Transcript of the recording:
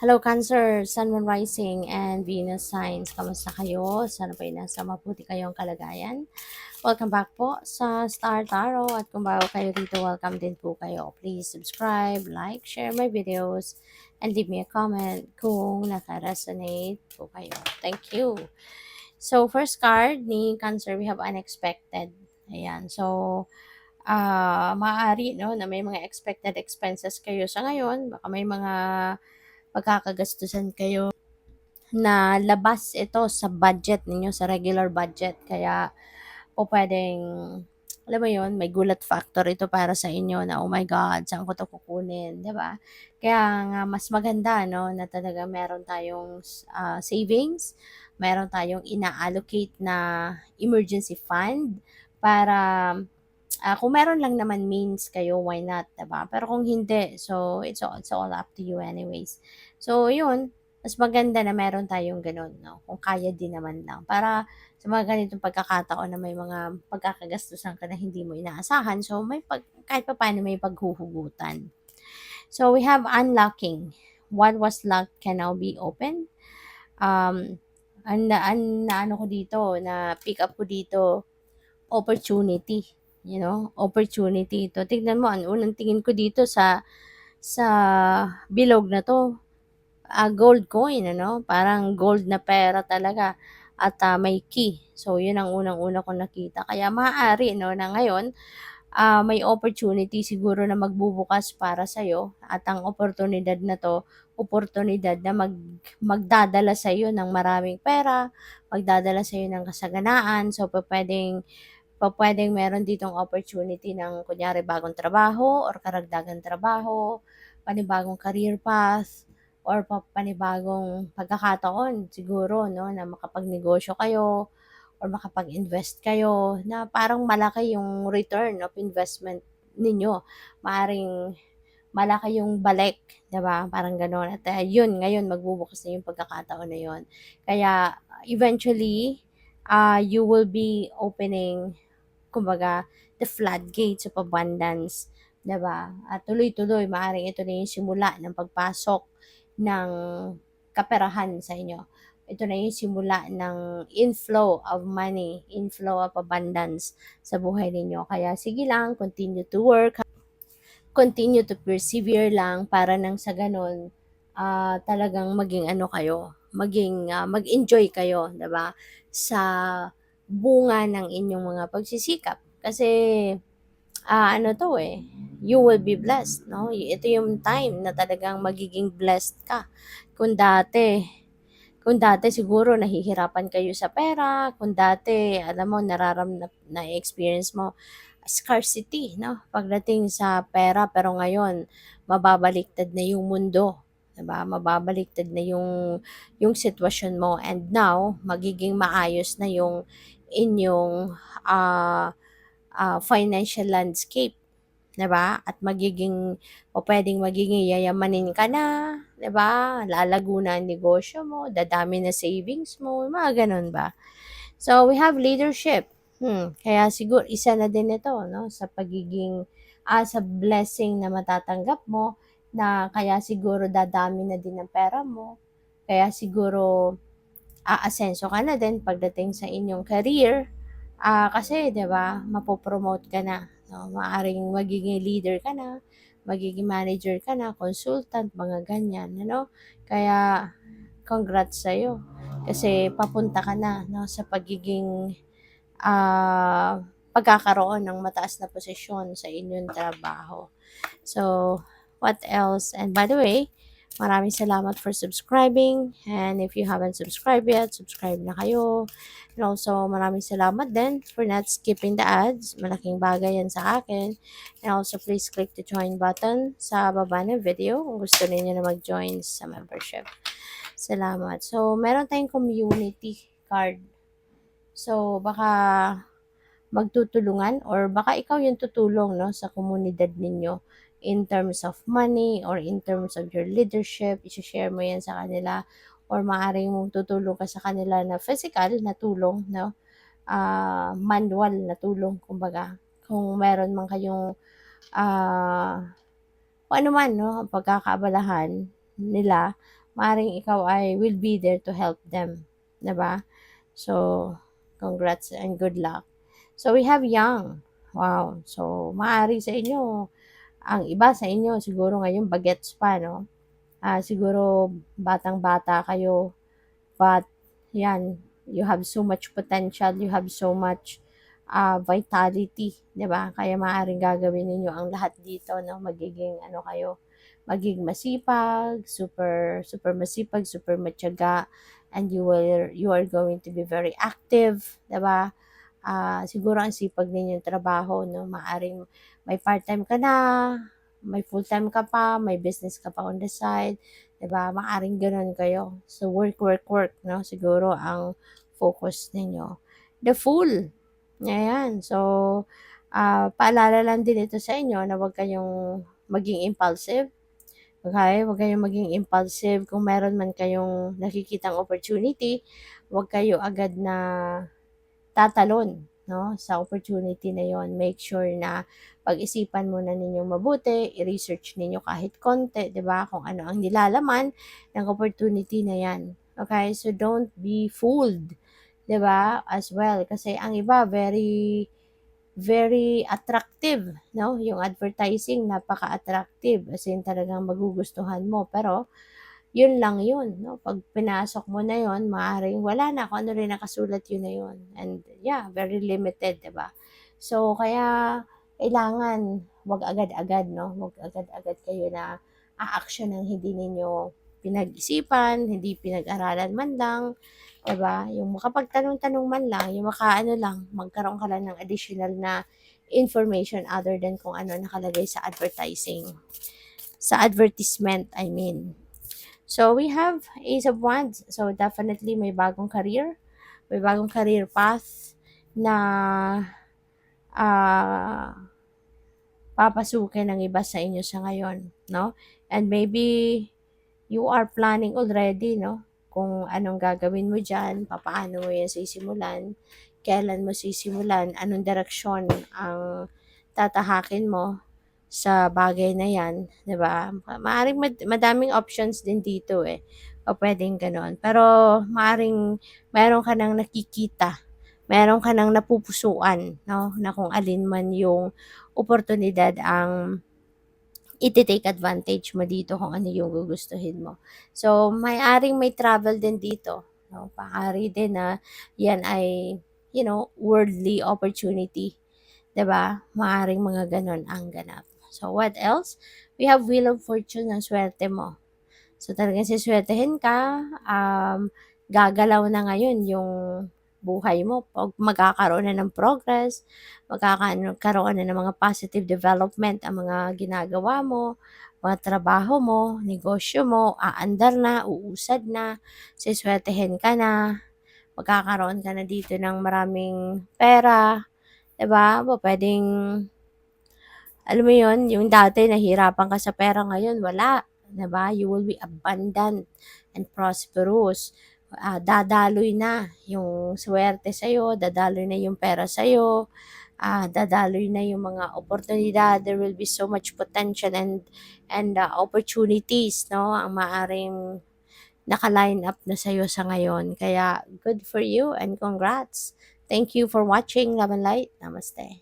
Hello Cancer, Sun, Moon Rising, and Venus Signs. Kamusta kayo? Sana po nasa mabuti kayong kalagayan. Welcome back po sa Star Tarot at kung bago kayo dito, welcome din po kayo. Please subscribe, like, share my videos, and leave me a comment kung naka-resonate po kayo. Thank you. So, first card ni Cancer, we have unexpected. Ayan. So, maaari no na may mga expected expenses kayo sa ngayon, baka may mga pagkakagastusan kayo na labas ito sa budget ninyo, sa regular budget. Kaya po pwedeng, alam mo yon, may gulat factor ito para sa inyo na, oh my God, saan ko to kukunin, di ba? Kaya nga, mas maganda, no, na talaga meron tayong savings, meron tayong ina-allocate na emergency fund para kung meron lang naman means kayo, why not, diba? Pero kung hindi, so it's all up to you anyways. So, yun, mas maganda na meron tayong ganun, no? Kung kaya din naman lang. Para sa mga ganitong pagkakataon na may mga pagkakagastusan ka na hindi mo inaasahan, so kahit pa paano may paghuhugutan. So, we have unlocking. What was locked can now be opened. Ano ko dito, na pick up ko dito, opportunity. Opportunity ito. Tignan mo, ang unang tingin ko dito sa bilog na to, gold coin, parang gold na pera talaga at may key. So, yun ang unang-una kong nakita. Kaya maaari, no, na ngayon, may opportunity siguro na magbubukas para sa'yo at ang oportunidad na to, oportunidad na magdadala sa'yo ng maraming pera, magdadala sa'yo ng kasaganaan. So, pwedeng meron ditong opportunity ng kunyari bagong trabaho or karagdagang trabaho, panibagong career path, or panibagong pagkakataon siguro, no, na makapagnegosyo kayo or makapag-invest kayo na parang malaki yung return of investment ninyo. Maaring malaki yung balik, 'di ba? Parang gano'n. At yun, ngayon magbubukas na yung pagkakataon na yun. Kaya eventually, you will be opening, kumbaga, the floodgates of abundance, 'di ba? At tuloy-tuloy, maaaring ito na yung simula ng pagpasok ng kaperahan sa inyo. Ito na yung simula ng inflow of money, inflow of abundance sa buhay ninyo. Kaya sige lang, continue to work, continue to persevere lang para nang sa ganun, talagang maging ano kayo, mag-enjoy kayo, 'di ba? Sa bunga ng inyong mga pagsisikap. Kasi ano 'to, you will be blessed, 'no? Ito yung time na talagang magiging blessed ka. Kung dati kung dati siguro nahihirapan kayo sa pera, kung dati alam mo na-experience mo scarcity, 'no, pagdating sa pera, pero ngayon mababaliktad na yung mundo, 'di ba? Mababaliktad na yung sitwasyon mo, and now magiging maayos na yung inyong ah financial landscape, 'di ba? At puwedeng magiging yayamanin ka na, 'di ba? Lalago na ang negosyo mo, dadami na savings mo, mga gano'n ba? So, we have leadership. Kaya siguro isa na din ito, 'no, sa blessing na matatanggap mo, na kaya siguro dadami na din ang pera mo. Kaya siguro aasenso ka na din pagdating sa inyong career, kasi 'di ba, mapo-promote ka na, 'no, maaaring magiging leader ka na, magiging manager ka na, consultant, mga ganyan, ano. Kaya congrats sa'yo kasi papunta ka na, 'no, sa pagkakaroon ng mataas na posisyon sa inyong trabaho. So, what else? And by the way, maraming salamat for subscribing. And if you haven't subscribed yet, subscribe na kayo. And also, maraming salamat din for not skipping the ads. Malaking bagay yan sa akin. And also, please click the join button sa baba ng video kung gusto niyo na mag-join sa membership. Salamat. So, meron tayong community card. So, baka magtutulungan or baka ikaw yung tutulong, no, sa komunidad ninyo in terms of money or in terms of your leadership. I-share mo yan sa kanila, or maaaring mong tutulong ka sa kanila na physical na tulong, no, manual na tulong, kumbaga. Kung meron man kayong kung ano man, no, pagkakaabalahan nila, maaring ikaw ay will be there to help them, 'di ba? So, congrats and good luck. So, we have young. Wow. So, maaari sa inyo, ang iba sa inyo siguro ngayon bagets pa, no? Siguro batang-bata kayo, but yan, you have so much potential, you have so much vitality, 'di ba? Kaya maaaring gagawin ninyo ang lahat dito, no? Magiging ano kayo, maging masipag, super super masipag, super matiyaga, and you are going to be very active, 'di ba? Siguro ang sipag ninyong trabaho, no? Maaring may part-time ka na, may full-time ka pa, may business ka pa on the side, 'di ba? Maaring gano'n kayo. So, work, work, work, no? Siguro ang focus ninyo. The Fool, ayan. So, paalala lang din ito sa inyo na huwag kayong maging impulsive. Okay? Huwag kayong maging impulsive. Kung meron man kayong nakikitang opportunity, huwag kayo agad na tatalon, no, sa opportunity na yon. Make sure na pag-isipan muna ninyong mabuti, i-research ninyo kahit konti, 'di ba, kung ano ang nilalaman ng opportunity na yan. Okay? So, don't be fooled, 'di ba, as well. Kasi ang iba, very, very attractive, no? Yung advertising, napaka-attractive. As in, talagang magugustuhan mo. Pero, yun lang yun, no? Pag pinasok mo na yun, maaaring wala na kung ano rin nakasulat yun na yun. And yeah, very limited, 'di ba? So, kaya kailangan wag agad-agad, no? Wag agad-agad kayo na a-action ng hindi ninyo pinag-isipan, hindi pinag-aralan man lang, 'di ba? Yung makapagtanong-tanong man lang, yung makaano lang, magkaroon ka lang ng additional na information other than kung ano nakalagay sa advertising. Sa advertisement, I mean. So, we have Ace of Wands. So, definitely may bagong career. May bagong career path na ah, papasukin ng iba sa inyo sa ngayon, no? And maybe you are planning already, no? Kung anong gagawin mo dyan, papaano mo yan sisimulan, kailan mo sisimulan, anong direksyon ang tatahakin mo sa bagay na yan, 'di ba? Maaring madaming options din dito eh. O pwedeng gano'n. Pero maaring meron ka nang nakikita, meron ka nang napupusuan, no? Na kung alin man yung oportunidad ang ite-take advantage mo dito kung ano yung gugustuhin mo. So, may travel din dito, no? Maaari din na yan ay, worldly opportunity, 'di ba? Maaring mga gano'n ang ganap. So, what else? We have Wheel of Fortune, ang swerte mo. So, talagang siswertehin ka, gagalaw na ngayon yung buhay mo. Pag magkakaroon na ng progress, magkakaroon na ng mga positive development ang mga ginagawa mo, mga trabaho mo, negosyo mo, aandar na, uusad na, siswertehin ka na, magkakaroon ka na dito ng maraming pera, 'di ba? Pwedeng, alam mo yon, yung dati nahirapan ka sa pera, ngayon wala, 'di ba? You will be abundant and prosperous. Dadaloy na yung swerte sa'yo, dadaloy na yung pera sa'yo, dadaloy na yung mga oportunidad. There will be so much potential and opportunities, no? Ang maaring naka-line up na sa'yo sa ngayon. Kaya good for you and congrats. Thank you for watching Love and Light. Namaste.